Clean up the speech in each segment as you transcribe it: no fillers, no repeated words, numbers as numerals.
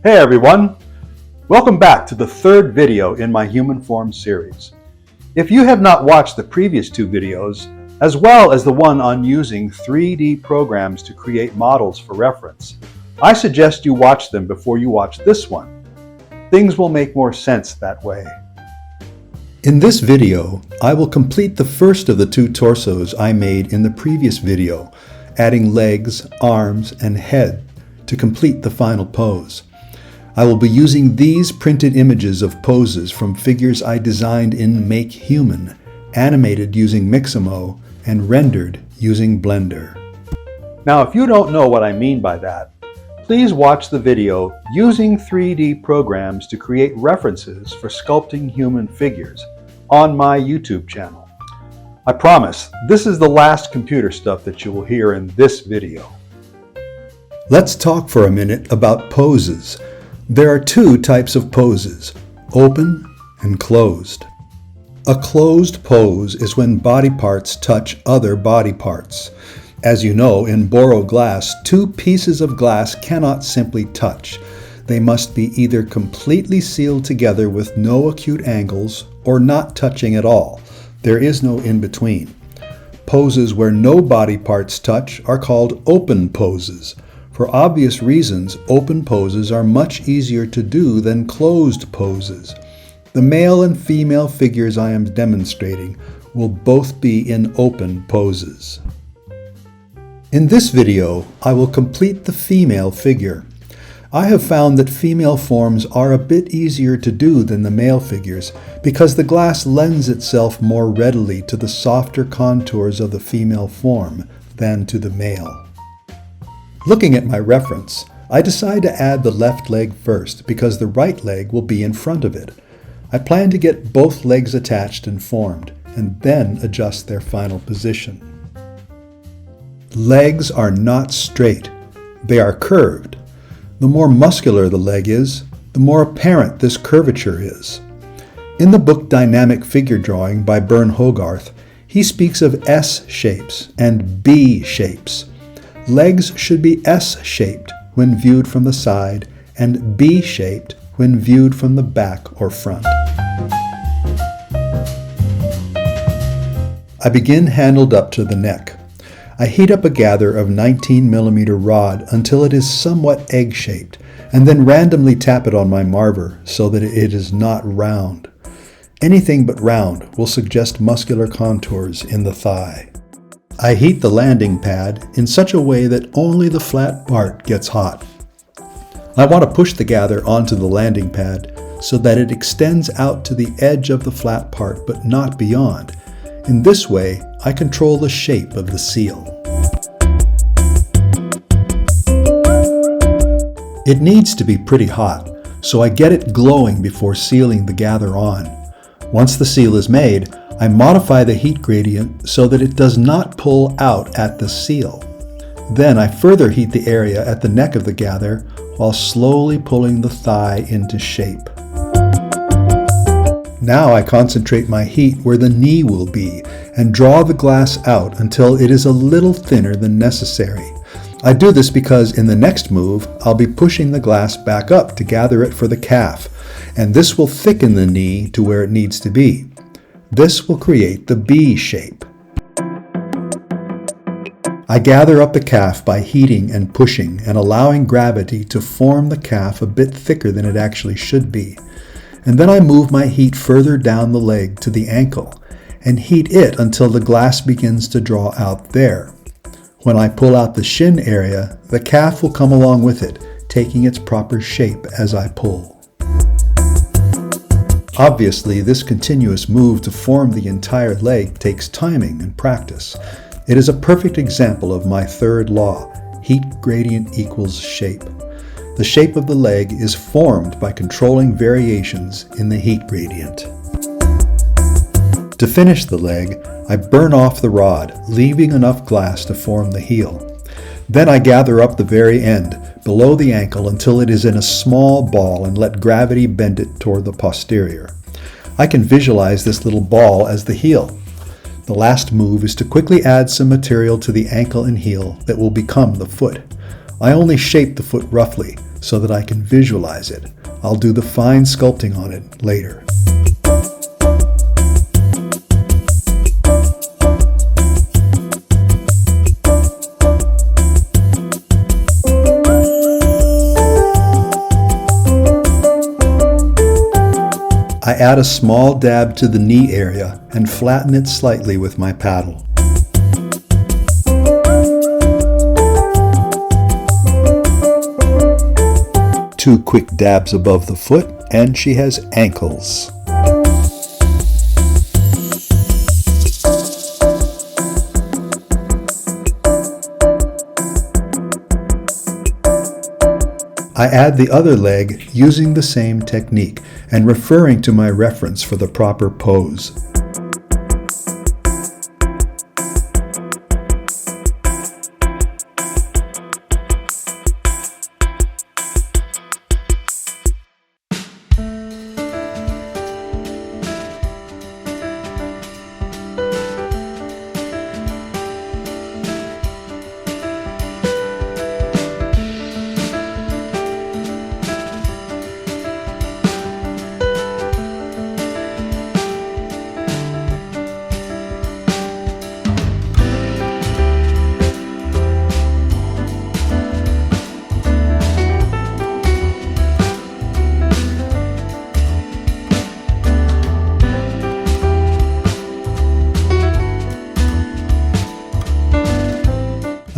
Hey everyone! Welcome back to the third video in my Human Form series. If you have not watched the previous two videos, as well as the one on using 3D programs to create models for reference, I suggest you watch them before you watch this one. Things will make more sense that way. In this video, I will complete the first of the two torsos I made in the previous video, adding legs, arms, and head to complete the final pose. I will be using these printed images of poses from figures I designed in Make Human, animated using Mixamo, and rendered using Blender. Now, if you don't know what I mean by that, please watch the video using 3D programs to create references for sculpting human figures on my YouTube channel. I promise, this is the last computer stuff that you will hear in this video. Let's talk for a minute about poses. There are two types of poses, open and closed. A closed pose is when body parts touch other body parts. As you know, in Burne glass, two pieces of glass cannot simply touch. They must be either completely sealed together with no acute angles or not touching at all. There is no in-between. Poses where no body parts touch are called open poses. For obvious reasons, open poses are much easier to do than closed poses. The male and female figures I am demonstrating will both be in open poses. In this video, I will complete the female figure. I have found that female forms are a bit easier to do than the male figures because the glass lends itself more readily to the softer contours of the female form than to the male. Looking at my reference, I decide to add the left leg first because the right leg will be in front of it. I plan to get both legs attached and formed, and then adjust their final position. Legs are not straight. They are curved. The more muscular the leg is, the more apparent this curvature is. In the book Dynamic Figure Drawing by Burne Hogarth, he speaks of S shapes and B shapes. Legs should be S-shaped when viewed from the side and B-shaped when viewed from the back or front. I begin handled up to the neck. I heat up a gather of 19mm rod until it is somewhat egg-shaped, and then randomly tap it on my marver so that it is not round. Anything but round will suggest muscular contours in the thigh. I heat the landing pad in such a way that only the flat part gets hot. I want to push the gather onto the landing pad so that it extends out to the edge of the flat part but not beyond. In this way, I control the shape of the seal. It needs to be pretty hot, so I get it glowing before sealing the gather on. Once the seal is made, I modify the heat gradient so that it does not pull out at the seal. Then I further heat the area at the neck of the gather while slowly pulling the thigh into shape. Now I concentrate my heat where the knee will be and draw the glass out until it is a little thinner than necessary. I do this because in the next move, I'll be pushing the glass back up to gather it for the calf, and this will thicken the knee to where it needs to be. This will create the B shape. I gather up the calf by heating and pushing and allowing gravity to form the calf a bit thicker than it actually should be. And then I move my heat further down the leg to the ankle and heat it until the glass begins to draw out there. When I pull out the shin area, the calf will come along with it, taking its proper shape as I pull. Obviously, this continuous move to form the entire leg takes timing and practice. It is a perfect example of my third law, heat gradient equals shape. The shape of the leg is formed by controlling variations in the heat gradient. To finish the leg, I burn off the rod, leaving enough glass to form the heel. Then I gather up the very end, below the ankle until it is in a small ball and let gravity bend it toward the posterior. I can visualize this little ball as the heel. The last move is to quickly add some material to the ankle and heel that will become the foot. I only shape the foot roughly, so that I can visualize it. I'll do the fine sculpting on it later. I add a small dab to the knee area and flatten it slightly with my paddle. Two quick dabs above the foot and she has ankles. I add the other leg using the same technique and referring to my reference for the proper pose.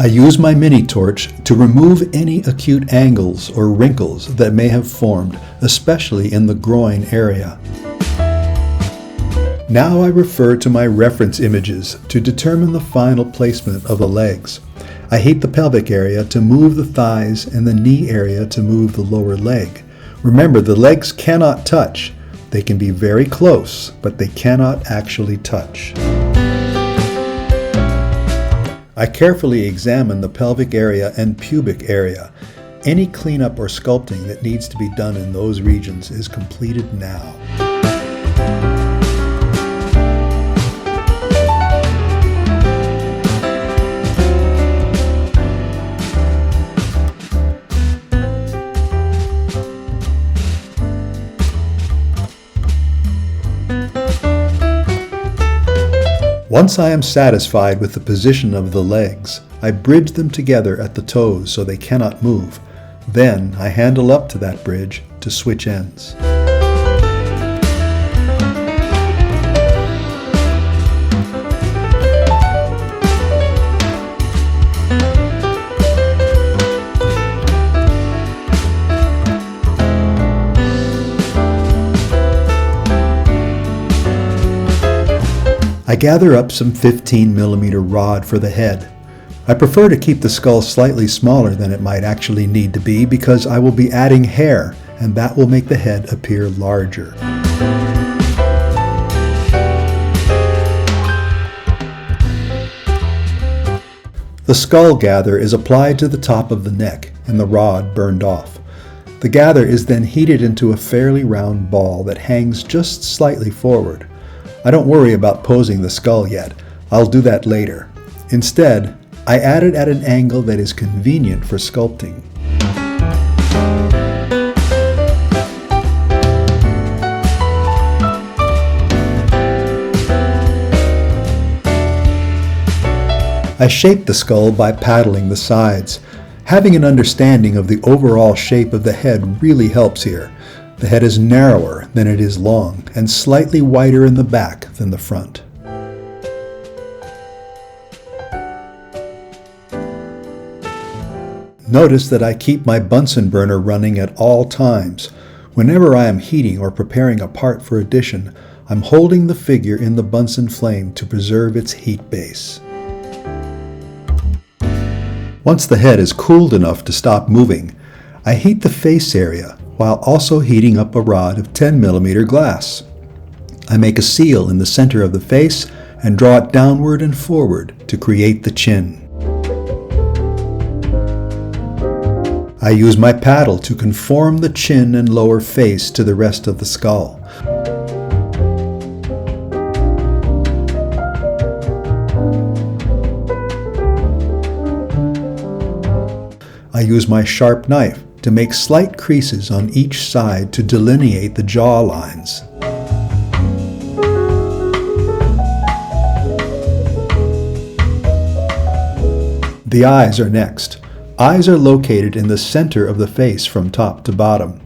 I use my mini torch to remove any acute angles or wrinkles that may have formed, especially in the groin area. Now I refer to my reference images to determine the final placement of the legs. I heat the pelvic area to move the thighs and the knee area to move the lower leg. Remember, the legs cannot touch. They can be very close, but they cannot actually touch. I carefully examine the pelvic area and pubic area. Any cleanup or sculpting that needs to be done in those regions is completed now. Once I am satisfied with the position of the legs, I bridge them together at the toes so they cannot move. Then I handle up to that bridge to switch ends. I gather up some 15mm rod for the head. I prefer to keep the skull slightly smaller than it might actually need to be because I will be adding hair, and that will make the head appear larger. The skull gather is applied to the top of the neck and the rod burned off. The gather is then heated into a fairly round ball that hangs just slightly forward. I don't worry about posing the skull yet. I'll do that later. Instead, I add it at an angle that is convenient for sculpting. I shape the skull by paddling the sides. Having an understanding of the overall shape of the head really helps here. The head is narrower than it is long and slightly wider in the back than the front. Notice that I keep my Bunsen burner running at all times. Whenever I am heating or preparing a part for addition, I'm holding the figure in the Bunsen flame to preserve its heat base. Once the head is cooled enough to stop moving, I heat the face area while also heating up a rod of 10mm glass. I make a seal in the center of the face and draw it downward and forward to create the chin. I use my paddle to conform the chin and lower face to the rest of the skull. I use my sharp knife to make slight creases on each side to delineate the jaw lines. The eyes are next. Eyes are located in the center of the face from top to bottom.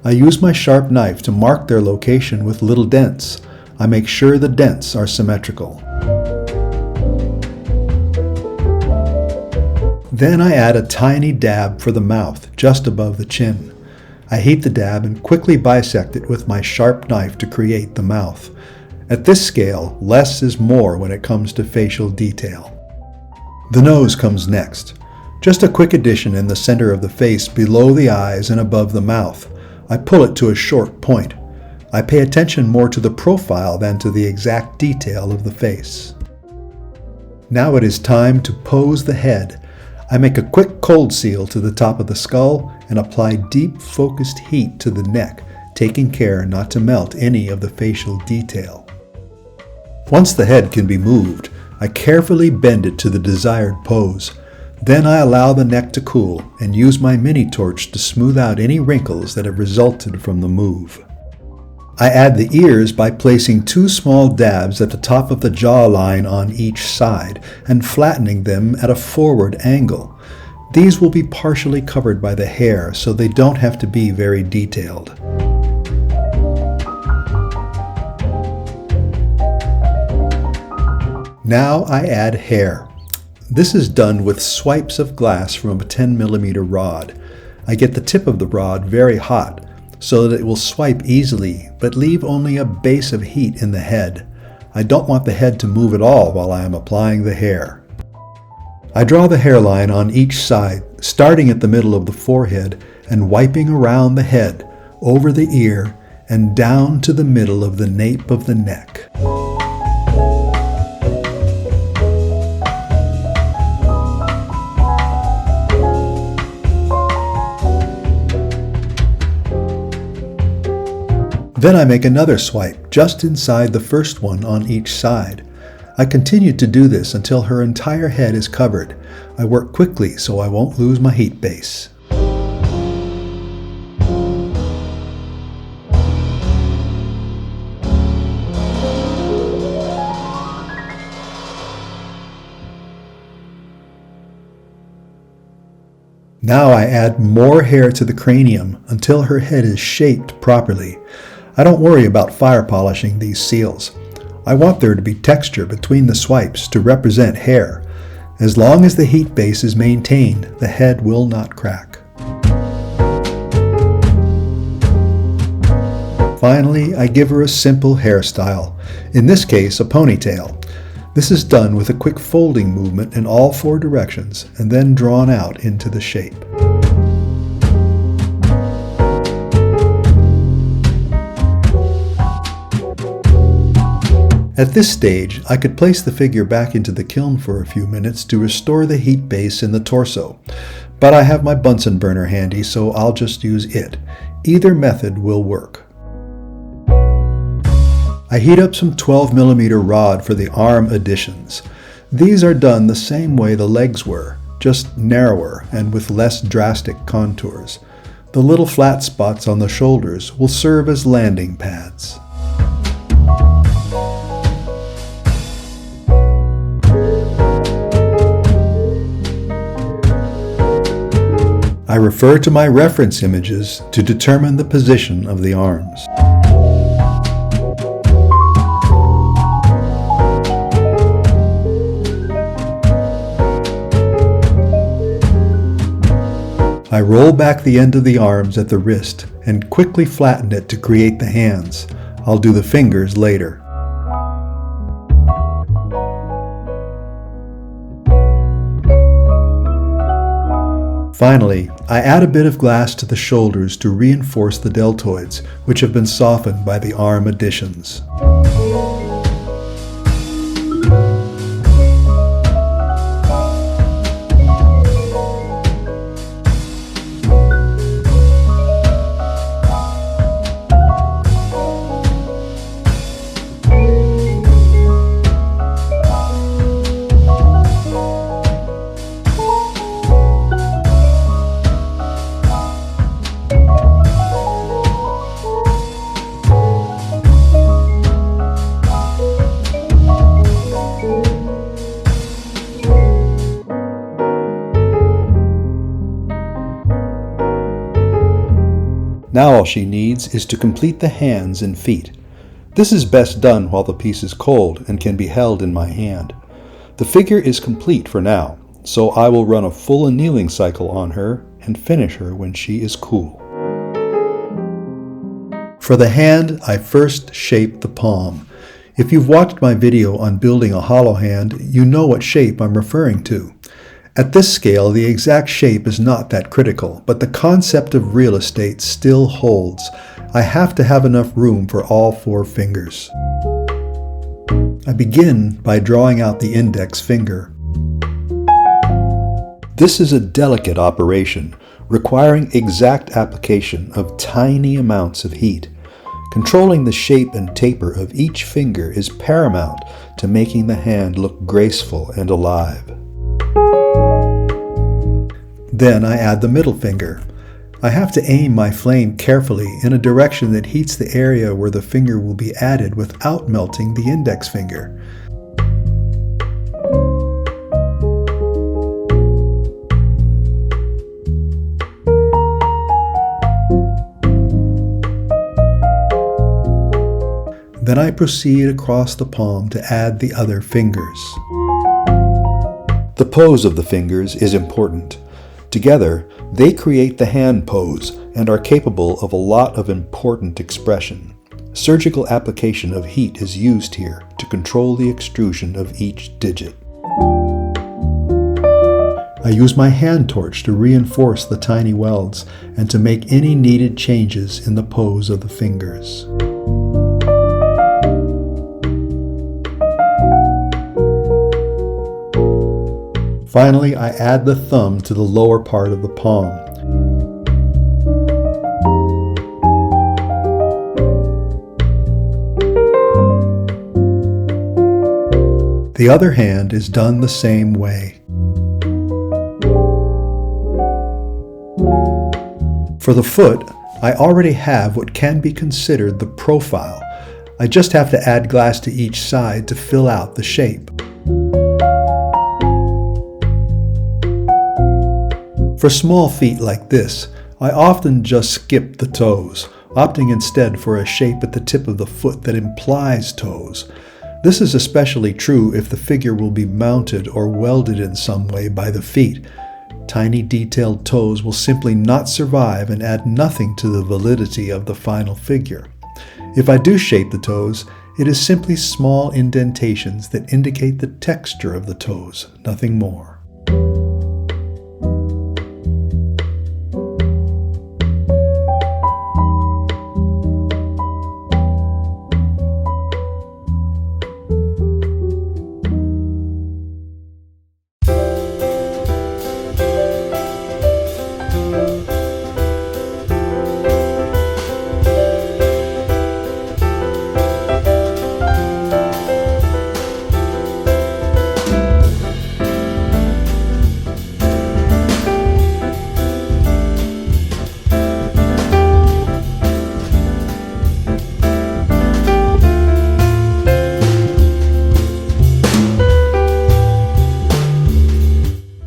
I use my sharp knife to mark their location with little dents. I make sure the dents are symmetrical. Then I add a tiny dab for the mouth, just above the chin. I heat the dab and quickly bisect it with my sharp knife to create the mouth. At this scale, less is more when it comes to facial detail. The nose comes next. Just a quick addition in the center of the face below the eyes and above the mouth. I pull it to a short point. I pay attention more to the profile than to the exact detail of the face. Now it is time to pose the head. I make a quick cold seal to the top of the skull and apply deep focused heat to the neck, taking care not to melt any of the facial detail. Once the head can be moved, I carefully bend it to the desired pose. Then I allow the neck to cool and use my mini torch to smooth out any wrinkles that have resulted from the move. I add the ears by placing 2 small dabs at the top of the jawline on each side and flattening them at a forward angle. These will be partially covered by the hair, so they don't have to be very detailed. Now I add hair. This is done with swipes of glass from a 10mm rod. I get the tip of the rod very hot so that it will swipe easily, but leave only a base of heat in the head. I don't want the head to move at all while I am applying the hair. I draw the hairline on each side, starting at the middle of the forehead and wiping around the head, over the ear, and down to the middle of the nape of the neck. Then I make another swipe just inside the first one on each side. I continue to do this until her entire head is covered. I work quickly so I won't lose my heat base. Now I add more hair to the cranium until her head is shaped properly. I don't worry about fire polishing these seals. I want there to be texture between the swipes to represent hair. As long as the heat base is maintained, the head will not crack. Finally, I give her a simple hairstyle, in this case a ponytail. This is done with a quick folding movement in all 4 directions and then drawn out into the shape. At this stage, I could place the figure back into the kiln for a few minutes to restore the heat base in the torso, but I have my Bunsen burner handy, so I'll just use it. Either method will work. I heat up some 12mm rod for the arm additions. These are done the same way the legs were, just narrower and with less drastic contours. The little flat spots on the shoulders will serve as landing pads. I refer to my reference images to determine the position of the arms. I roll back the end of the arms at the wrist and quickly flatten it to create the hands. I'll do the fingers later. Finally, I add a bit of glass to the shoulders to reinforce the deltoids, which have been softened by the arm additions. Now all she needs is to complete the hands and feet. This is best done while the piece is cold and can be held in my hand. The figure is complete for now, so I will run a full annealing cycle on her and finish her when she is cool. For the hand, I first shape the palm. If you've watched my video on building a hollow hand, you know what shape I'm referring to. At this scale, the exact shape is not that critical, but the concept of real estate still holds. I have to have enough room for all 4 fingers. I begin by drawing out the index finger. This is a delicate operation, requiring exact application of tiny amounts of heat. Controlling the shape and taper of each finger is paramount to making the hand look graceful and alive. Then I add the middle finger. I have to aim my flame carefully in a direction that heats the area where the finger will be added without melting the index finger. Then I proceed across the palm to add the other fingers. The pose of the fingers is important. Together, they create the hand pose and are capable of a lot of important expression. Surgical application of heat is used here to control the extrusion of each digit. I use my hand torch to reinforce the tiny welds and to make any needed changes in the pose of the fingers. Finally, I add the thumb to the lower part of the palm. The other hand is done the same way. For the foot, I already have what can be considered the profile. I just have to add glass to each side to fill out the shape. For small feet like this, I often just skip the toes, opting instead for a shape at the tip of the foot that implies toes. This is especially true if the figure will be mounted or welded in some way by the feet. Tiny detailed toes will simply not survive and add nothing to the validity of the final figure. If I do shape the toes, it is simply small indentations that indicate the texture of the toes, nothing more.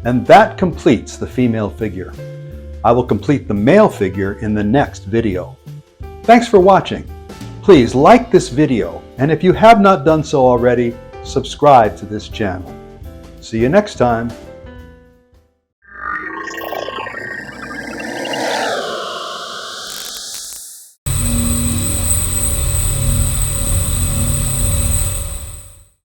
And that completes the female figure. I will complete the male figure in the next video. Thanks for watching. Please like this video, and if you have not done so already, subscribe to this channel. See you next time.